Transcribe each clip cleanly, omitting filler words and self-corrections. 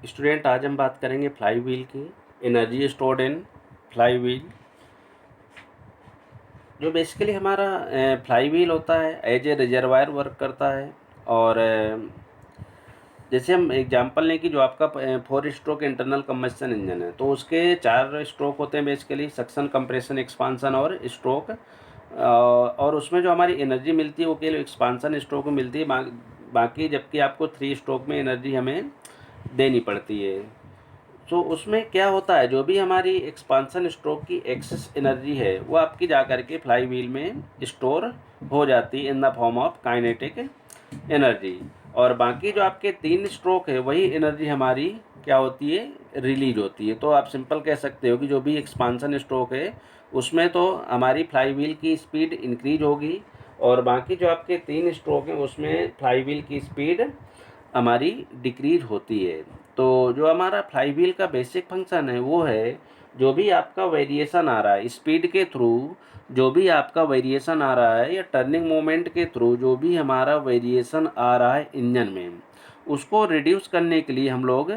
Student, आज हम बात करेंगे फ्लाई व्हील की। Energy stored in fly wheel. जो बेसिकली हमारा फ्लाई व्हील होता है एज ए रिजर्वायर वर्क करता है। और जैसे हम एग्जांपल लें कि जो आपका 4 स्ट्रोक इंटरनल कंबस्शन इंजन है, तो उसके 4 स्ट्रोक होते हैं बेसिकली, सक्शन, कंप्रेशन, एक्सपांसन और स्ट्रोक। और उसमें जो हमारी एनर्जी मिलती है वो केवल एक्सपांसन स्ट्रोक में मिलती है, बाकी जबकि आपको 3 स्ट्रोक में एनर्जी हमें देनी पड़ती है। तो उसमें क्या होता है, जो भी हमारी एक्सपांसन स्ट्रोक की एक्सेस एनर्जी है वो आपकी जा कर के फ्लाई व्हील में स्टोर हो जाती है in the form of kinetic energy. और बाकी जो आपके 3 स्ट्रोक है वही एनर्जी हमारी क्या होती है, रिलीज होती है। तो आप सिंपल कह सकते हो कि जो भी एक्सपांसन स्ट्रोक है उसमें तो हमारी फ्लाई व्हील की स्पीड इंक्रीज होगी, और बाकी जो आपके 3 स्ट्रोक हैं उसमें फ्लाई व्हील की स्पीड हमारी डिक्रीज होती है। तो जो हमारा फ्लाई व्हील का बेसिक फंक्शन है वो है, जो भी आपका वेरिएशन आ रहा है स्पीड के थ्रू, जो भी आपका वेरिएशन आ रहा है या टर्निंग मोमेंट के थ्रू जो भी हमारा वेरिएशन आ रहा है इंजन में, उसको रिड्यूस करने के लिए हम लोग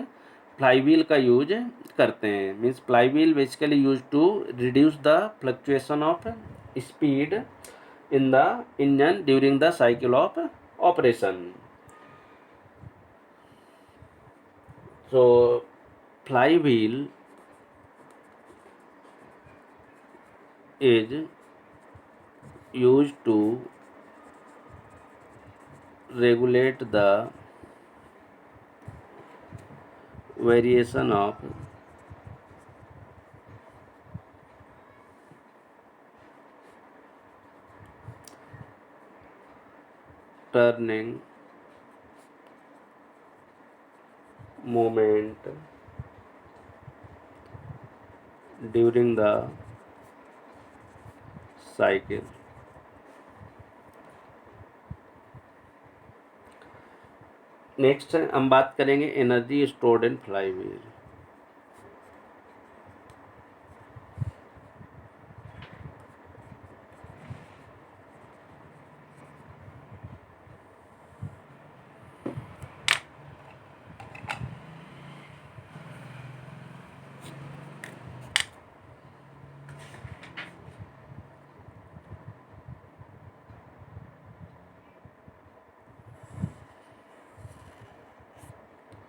फ्लाई व्हील का यूज करते हैं। Means fly wheel basically use to reduce the fluctuation of speed in the engine during the cycle of operation. So flywheel is used to regulate the variation of turning moment during the cycle। Next हम बात करेंगे energy stored in fly wheel.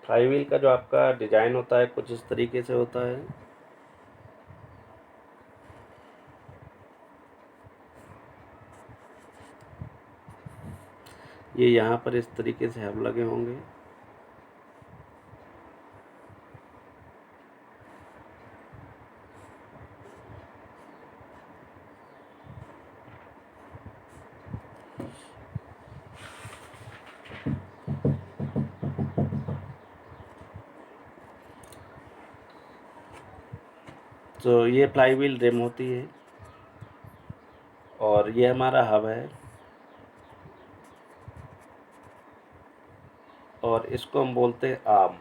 Fly wheel का जो आपका design होता है कुछ इस तरीके से होता है। ये यहाँ पर इस तरीके से हब लगे होंगे। तो ये फ्लाई व्हील रिम होती है और ये हमारा हब है, और इसको हम बोलते हैं आर्म।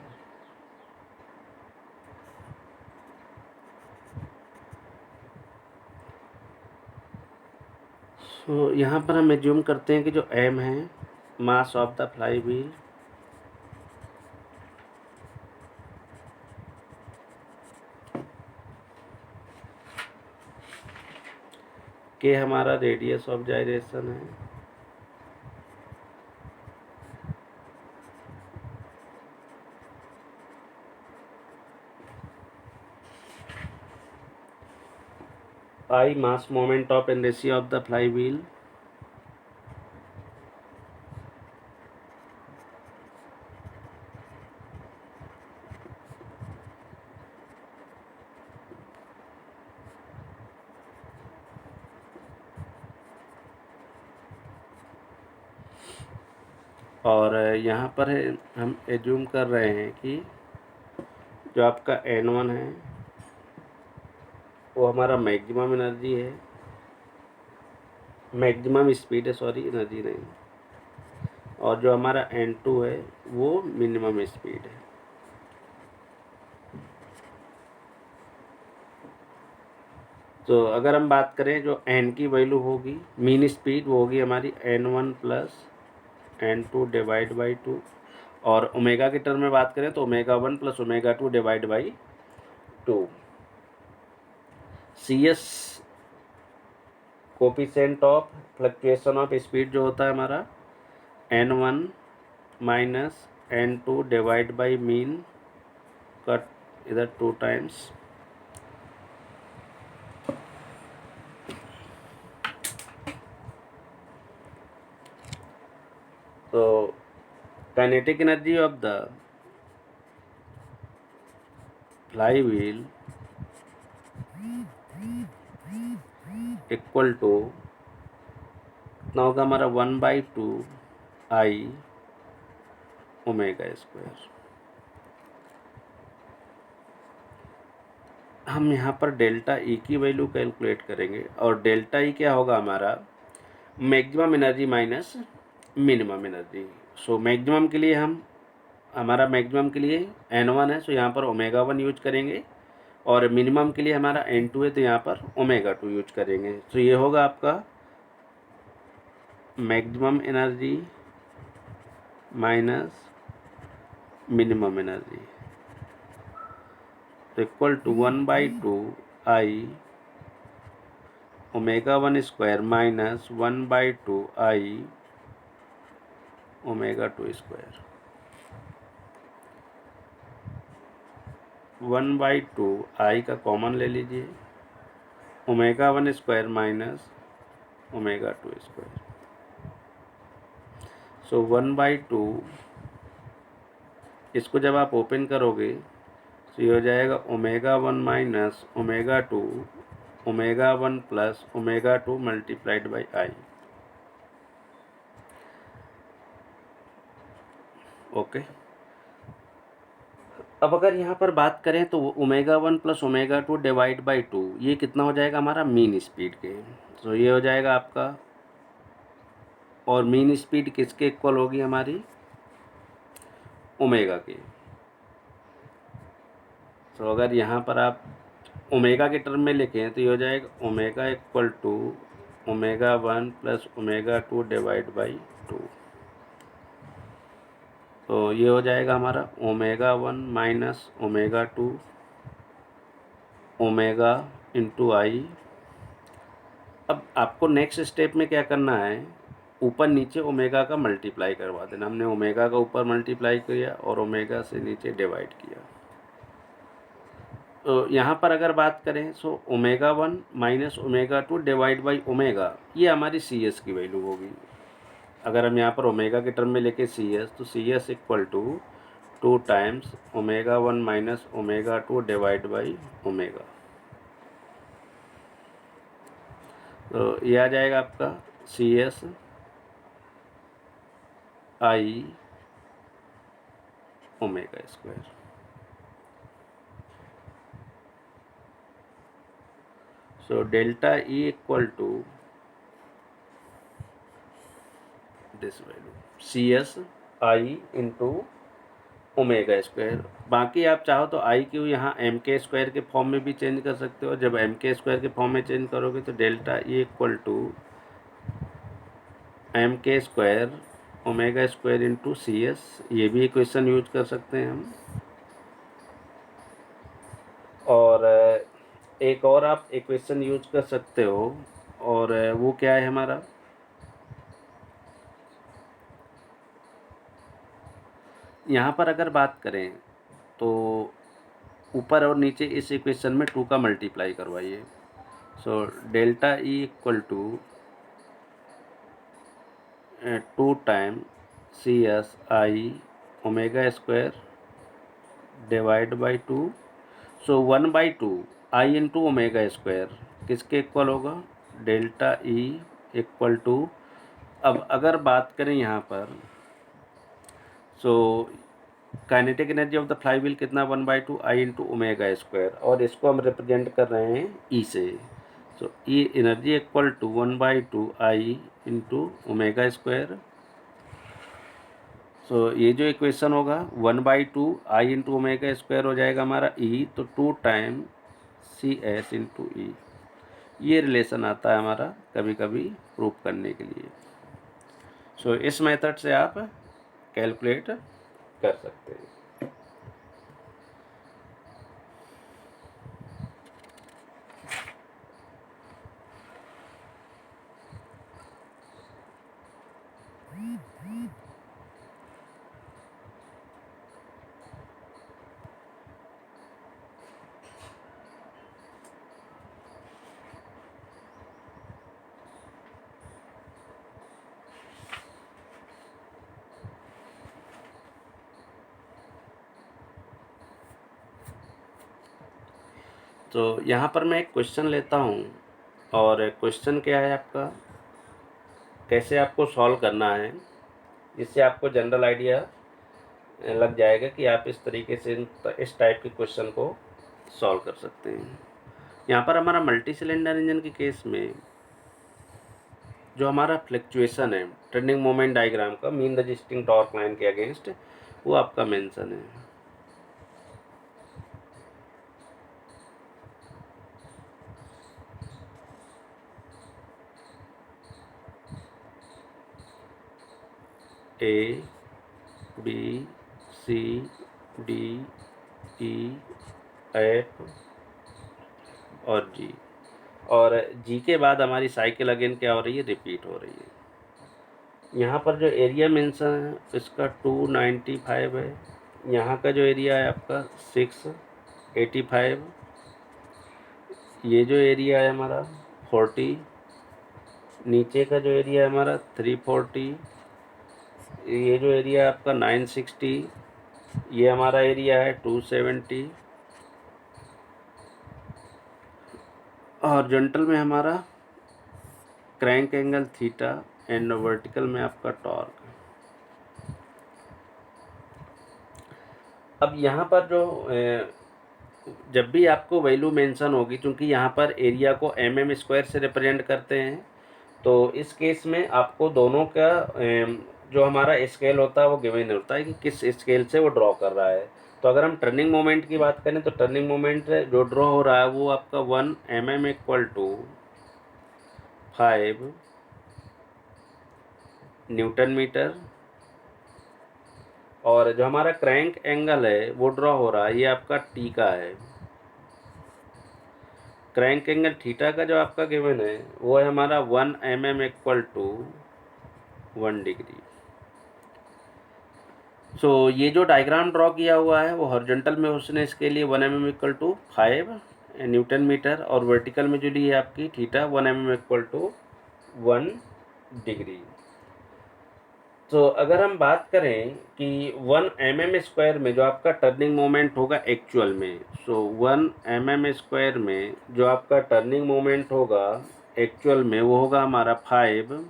तो यहाँ पर हम एज्यूम करते हैं कि जो एम है mass of the flywheel, K हमारा रेडियस ऑफ जाइरेशन है, I mass moment of inertia of the flywheel, और यहाँ पर हम एज्यूम कर रहे हैं कि जो आपका N1 है वो हमारा मैक्सिमम एनर्जी है, मैक्सिमम स्पीड है, सॉरी एनर्जी नहीं, और जो हमारा N2 है वो मिनिमम स्पीड है। तो अगर हम बात करें जो N की वैल्यू होगी मीन स्पीड, वो होगी हमारी N1 plus N2 divide by 2, और ओमेगा के टर्म में बात करें तो omega 1 plus omega 2 divide by 2। C S coefficient of fluctuation of speed जो होता है हमारा n1 minus n2 divide by mean का इधर 2 टाइम्स तो kinetic energy of the flywheel equal to कितना होगा हमारा 1/2 आई ओमेगा स्क्वायर। हम यहाँ पर डेल्टा ई की वैल्यू कैलकुलेट करेंगे और डेल्टा ई क्या होगा हमारा maximum energy minus minimum energy. So maximum के लिए हमारा मैक्सिमम के लिए n1 है, सो यहाँ पर ओमेगा 1 यूज करेंगे और मिनिमम के लिए हमारा n2 है तो यहाँ पर ओमेगा 2 यूज करेंगे। तो ये होगा आपका maximum energy minus minimum energy तो equal to 1/2 I omega 1 square minus 1/2 I omega 2 square. 1/2 I का कॉमन ले लीजिए, omega 1 square minus omega 2 square. So 1/2 इसको जब आप ओपन करोगे तो ये हो जाएगा omega 1 minus omega 2 omega 1 plus omega 2 multiplied by I. Okay, अब अगर यहाँ पर बात करें तो omega 1 plus omega 2 divide by 2 ये कितना हो जाएगा हमारा मीन स्पीड के। तो ये हो जाएगा आपका, और मीन स्पीड किसके इक्वल होगी हमारी ओमेगा के। तो अगर यहाँ पर आप ओमेगा के टर्म में लिखें तो ये हो जाएगा omega equal to omega 1 plus omega 2 divide by 2। तो ये हो जाएगा हमारा omega 1 minus omega 2 omega into I. अब आपको नेक्स्ट स्टेप में क्या करना है, ऊपर नीचे ओमेगा का मल्टीप्लाई करवा देना। हमने ओमेगा का ऊपर मल्टीप्लाई किया और ओमेगा से नीचे डिवाइड किया। तो यहाँ पर अगर बात करें so omega 1 minus omega 2 divide by omega, ये हमारी सी एस की वैल्यू होगी। अगर हम यहाँ पर ओमेगा के टर्म में लेके सी एस, तो C S equal to 2 times omega 1 minus omega 2 divide by omega. तो ये आ जाएगा आपका C S I omega square. So delta E equal to this value C S I into omega square. बाकी आप चाहो तो आई क्यू यहाँ एम के स्क्वायर के फॉर्म में भी चेंज कर सकते हो। जब एम के स्क्वायर के फॉर्म में चेंज करोगे तो delta E equal to M K square omega square into C S, ये भी इक्वेशन यूज कर सकते हैं हम। और एक और आप इक्वेशन यूज कर सकते हो, और वो क्या है हमारा, यहाँ पर अगर बात करें तो ऊपर और नीचे इस इक्वेशन में 2 का मल्टीप्लाई करवाइए। So delta E equal to 2 time C S I omega square divide by 2। So 1/2 I into omega square किसके इक्वल होगा, डेल्टा ई इक्वल टू। अब अगर बात करें यहाँ पर so kinetic energy of the flywheel कितना 1/2 आई इंटू ओमेगा स्क्वायर, और इसको हम रिप्रेजेंट कर रहे हैं ई से। So E energy equal to 1/2 I into omega square. So ये जो इक्वेशन होगा 1/2 आई इंटू ओमेगा स्क्वायर हो जाएगा हमारा ई, तो 2 टाइम सी एस इंटू ई। ये रिलेशन आता है हमारा कभी कभी प्रूफ करने के लिए। सो इस मेथड से आप कैलकुलेट कर सकते हैं। तो यहाँ पर मैं एक क्वेश्चन लेता हूँ, और क्वेश्चन क्या है आपका, कैसे आपको सॉल्व करना है, इससे आपको जनरल आइडिया लग जाएगा कि आप इस तरीके से इस टाइप के क्वेश्चन को सॉल्व कर सकते हैं। यहाँ पर हमारा मल्टी सिलेंडर इंजन के केस में जो हमारा फ्लक्चुएशन है टर्निंग मोमेंट डायग्राम का मीन रजिस्टिंग टॉर्क लाइन के अगेंस्ट, वो आपका मेंशन है। A B C D E F और जी, और जी के बाद हमारी साइकिल अगेन क्या हो रही है, रिपीट हो रही है। यहाँ पर जो एरिया मेंशन है इसका 295 है, यहाँ का जो एरिया है आपका 685, ये जो एरिया है हमारा 40, नीचे का जो एरिया है हमारा 340, ये जो एरिया है आपका 960, ये हमारा एरिया है 270, हॉरिजॉन्टल में हमारा crank angle theta and vertical में आपका टॉर्क। अब यहाँ पर जो जब भी आपको वैल्यू मेंशन होगी, क्योंकि यहाँ पर एरिया को mm² से रिप्रेजेंट करते हैं, तो इस केस में आपको दोनों का जो हमारा स्केल होता है वो गिवन होता है कि किस स्केल से वो ड्रॉ कर रहा है। तो अगर हम टर्निंग मोमेंट की बात करें तो टर्निंग मोमेंट जो ड्रॉ हो रहा है वो आपका 1 mm = 5 न्यूटन मीटर, और जो हमारा क्रैंक एंगल है वो ड्रॉ हो रहा है, ये आपका टी का है। क्रैंक एंगल थीटा का जो आपका गिवन है वो है हमारा 1 mm = 1 डिग्री। सो ये जो डायग्राम ड्रॉ किया हुआ है वो हॉरिजॉन्टल में उसने इसके लिए 1 mm = 5 न्यूटन मीटर, और वर्टिकल में जो ली है आपकी थीटा 1 mm = 1 डिग्री। तो अगर हम बात करें कि 1 mm² में जो आपका टर्निंग मोमेंट होगा एक्चुअल में, सो 1 mm² में जो आपका टर्निंग मोमेंट होगा एक्चुअल में वो होगा हमारा 5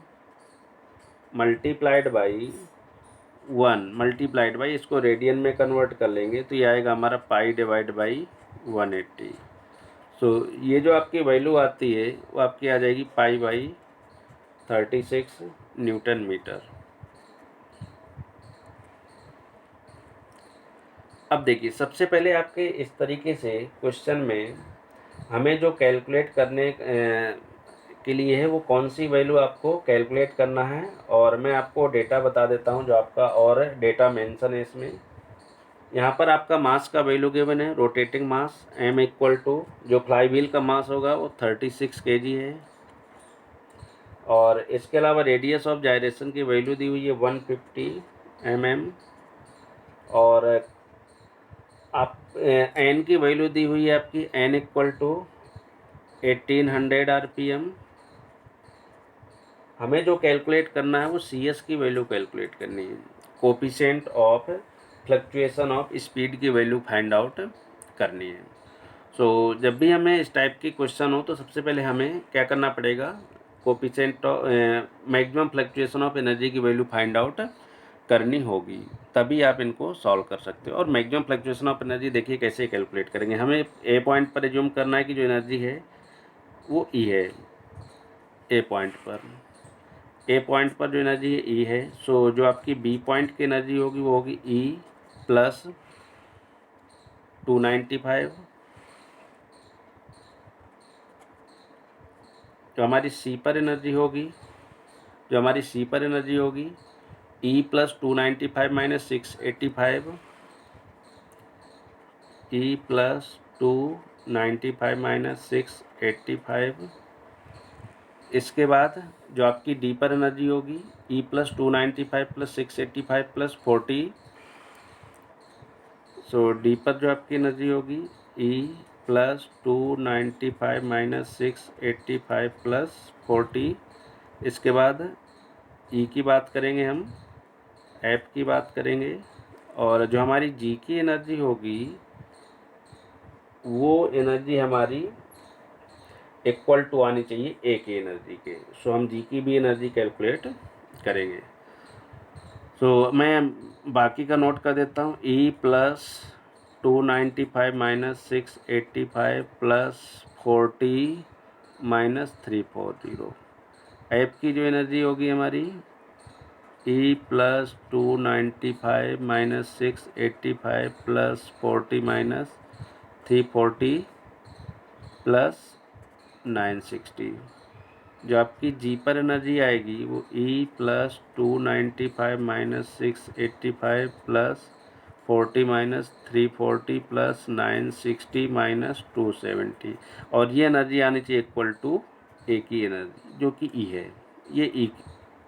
मल्टीप्लाइड बाई 1 मल्टीप्लाइड बाई, इसको रेडियन में कन्वर्ट कर लेंगे तो ये आएगा हमारा π/180। सो ये जो आपकी वैल्यू आती है वो आपकी आ जाएगी π/36 न्यूटन मीटर। अब देखिए, सबसे पहले आपके इस तरीके से क्वेश्चन में हमें जो कैलकुलेट करने के लिए है वो कौन सी वैल्यू आपको कैलकुलेट करना है, और मैं आपको डेटा बता देता हूँ जो आपका और डेटा मेंशन है इसमें। यहाँ पर आपका मास का वैल्यू गिवन है, रोटेटिंग मास m = जो फ्लाई व्हील का मास होगा वो 36 kg है, और इसके अलावा रेडियस ऑफ जायरेशन की वैल्यू दी हुई है 150 mm, और आप एन की वैल्यू दी हुई है आपकी n = 1800 RPM। हमें जो कैलकुलेट करना है वो CS की वैल्यू कैलकुलेट करनी है, coefficient of fluctuation of speed की वैल्यू फाइंड आउट करनी है। सो जब भी हमें इस टाइप की क्वेश्चन हो तो सबसे पहले हमें क्या करना पड़ेगा, coefficient maximum fluctuation of energy की वैल्यू फाइंड आउट करनी होगी, तभी आप इनको सॉल्व कर सकते हो। और मैक्सिमम फ्लक्चुएशन ऑफ एनर्जी देखिए कैसे कैलकुलेट करेंगे, हमें ए पॉइंट पर एज्यूम करना है कि जो एनर्जी है वो ई है, ए पॉइंट पर जो एनर्जी है ई है। सो जो आपकी बी पॉइंट की एनर्जी होगी वो होगी ई प्लस 295, जो हमारी सी पर एनर्जी होगी ई प्लस 295 माइनस 685, ई प्लस 295 माइनस 685। इसके बाद जो आपकी डी पर एनर्जी होगी ई प्लस 295 प्लस 685 प्लस 40। सो डी पर जो आपकी एनर्जी होगी ई प्लस 295 माइनस 685 प्लस 40। इसके बाद ई की बात करेंगे हम, एफ की बात करेंगे, और जो हमारी जी की एनर्जी होगी वो एनर्जी हमारी इक्वल टू आनी चाहिए ए की एनर्जी के। सो हम जी की भी एनर्जी कैलकुलेट करेंगे। सो मैं बाकी का नोट कर देता हूँ। ई plus 295 minus 685 plus 40 minus 340। F की जो एनर्जी होगी हमारी ई plus 295 minus 685 plus 40 minus 340 plus 960। जो आपकी जी पर एनर्जी आएगी वो ई plus 295 minus 685 plus 40 minus 340 plus 960 minus 270, और ये एनर्जी आनी चाहिए इक्वल टू ए की एनर्जी जो कि ई है। ये ई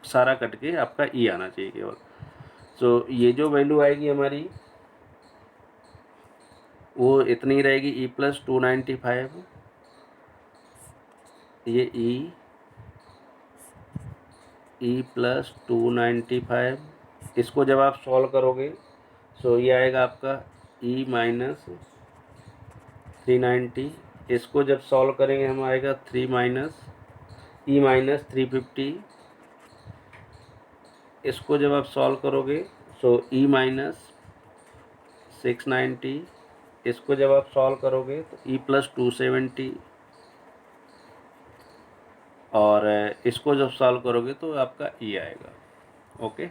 सारा कट के आपका ई आना चाहिए केवल। सो ये जो वैल्यू आएगी हमारी वो इतनी रहेगी, ई प्लस 295, ये ई प्लस 295। इसको जब आप सॉल्व करोगे सो ये आएगा आपका ई माइनस 390। इसको जब सॉल्व करेंगे हम आएगा 3 माइनस ई माइनस 350। इसको जब आप सॉल्व करोगे सो ई माइनस 690। इसको जब आप सॉल्व करोगे तो ई प्लस 270, और इसको जब सॉल्व करोगे तो आपका ई आएगा। ओके,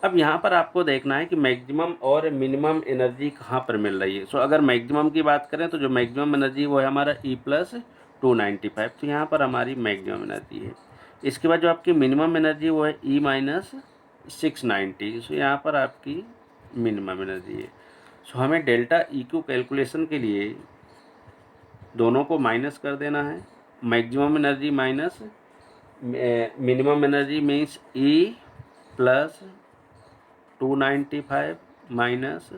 अब यहाँ पर आपको देखना है कि मैक्सिमम और मिनिमम एनर्जी कहाँ पर मिल रही है। सो अगर मैक्सिमम की बात करें तो जो मैक्सिमम एनर्जी वो है हमारा ई प्लस 295, तो यहाँ पर हमारी मैक्सिमम एनर्जी है। इसके बाद जो आपकी मिनिमम एनर्जी वो है ई माइनस 690। सो यहाँ पर आपकी मिनिमम एनर्जी है। सो हमें डेल्टा ई क्यू कैलकुलेशन के लिए दोनों को माइनस कर देना है। Maximum energy minus minimum energy means E plus 295 minus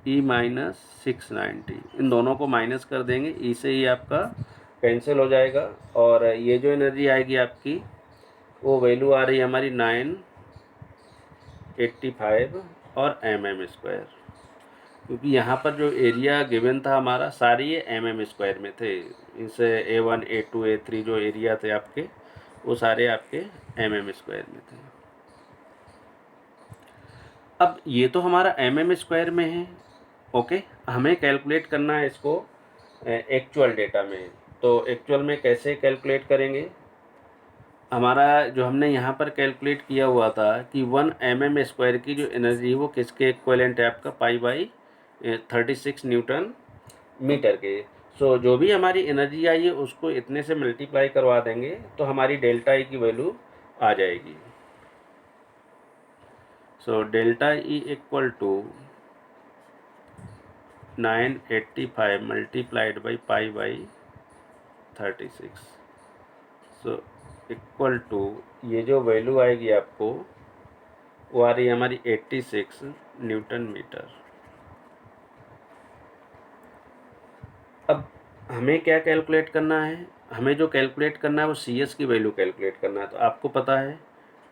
E minus 690। इन दोनों को माइनस कर देंगे, ई से ही आपका कैंसिल हो जाएगा, और ये जो एनर्जी आएगी आपकी वो वैल्यू आ रही है हमारी 985 और mm², क्योंकि यहाँ पर जो एरिया गिवन था हमारा सारी ये mm² में थे। इनसे A1 A2 A3 जो एरिया थे आपके वो सारे आपके mm² में थे। अब ये तो हमारा mm² में है। ओके, हमें कैलकुलेट करना है इसको एक्चुअल डेटा में। तो एक्चुअल में कैसे कैलकुलेट करेंगे? हमारा जो हमने यहाँ पर कैलकुलेट किया हुआ था कि 1 mm² की जो एनर्जी है वो किसके इक्विवेलेंट है? आपका पाई बाई 36 न्यूटन मीटर के। सो जो भी हमारी एनर्जी आई है उसको इतने से मल्टीप्लाई करवा देंगे तो हमारी डेल्टा ई की वैल्यू आ जाएगी। So delta E equal to 985 multiplied by pi by 36। So equal to ये जो वैल्यू आएगी आपको वो आ रही है हमारी 86 न्यूटन मीटर। अब हमें क्या कैलकुलेट करना है? हमें जो कैलकुलेट करना है वो सी एस की वैल्यू कैलकुलेट करना है। तो आपको पता है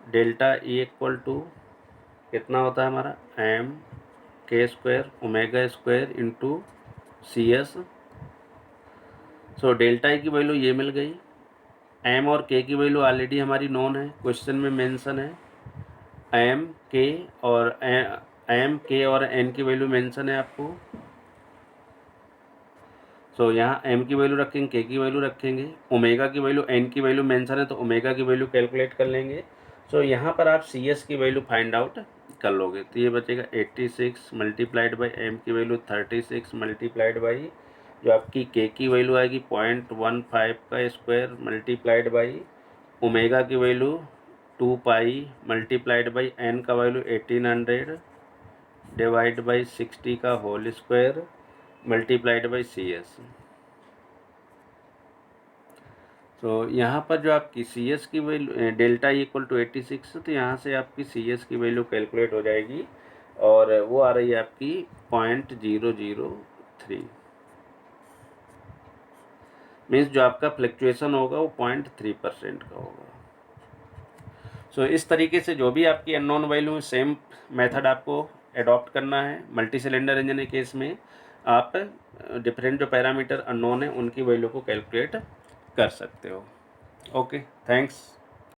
डेल्टा ई इक्वल टू कितना होता है हमारा M K square omega square into C S. So delta E की वैल्यू ये मिल गई। एम और के की वैल्यू ऑलरेडी हमारी नोन है, क्वेश्चन में मेंशन है। एम के और एन की वैल्यू मेंशन है आपको। सो यहाँ एम की वैल्यू रखेंगे, के की वैल्यू रखेंगे, ओमेगा की वैल्यू, एन की वैल्यू मेंशन है तो ओमेगा की वैल्यू कैलकुलेट कर लेंगे। सो यहाँ पर आप सी एस की वैल्यू फाइंड आउट कर लोगे तो ये बचेगा 86 मल्टीप्लाइड बाई एम की वैल्यू 36 मल्टीप्लाइड बाई जो आपकी के की वैल्यू आएगी 0.15 का स्क्वायर मल्टीप्लाइड बाई ओमेगा की value 2 pi multiplied by N का वैल्यू 1800 डिवाइड बाई 60 का whole square multiplied by C S. तो यहाँ पर जो आपकी सी एस की वैल्यू डेल्टा इक्वल टू 86, तो यहाँ से आपकी सी एस की वैल्यू कैलकुलेट हो जाएगी और वो आ रही है आपकी 0.003। मीन्स जो आपका फ्लक्चुएशन होगा वो 0.3% का होगा। सो इस तरीके से जो भी आपकी अननोन वैल्यू, सेम मेथड आपको एडॉप्ट करना है। मल्टी सिलेंडर इंजन के केस में आप डिफरेंट जो पैरामीटर अननोन है उनकी वैल्यू को कैलकुलेट कर सकते हो। Okay, thanks.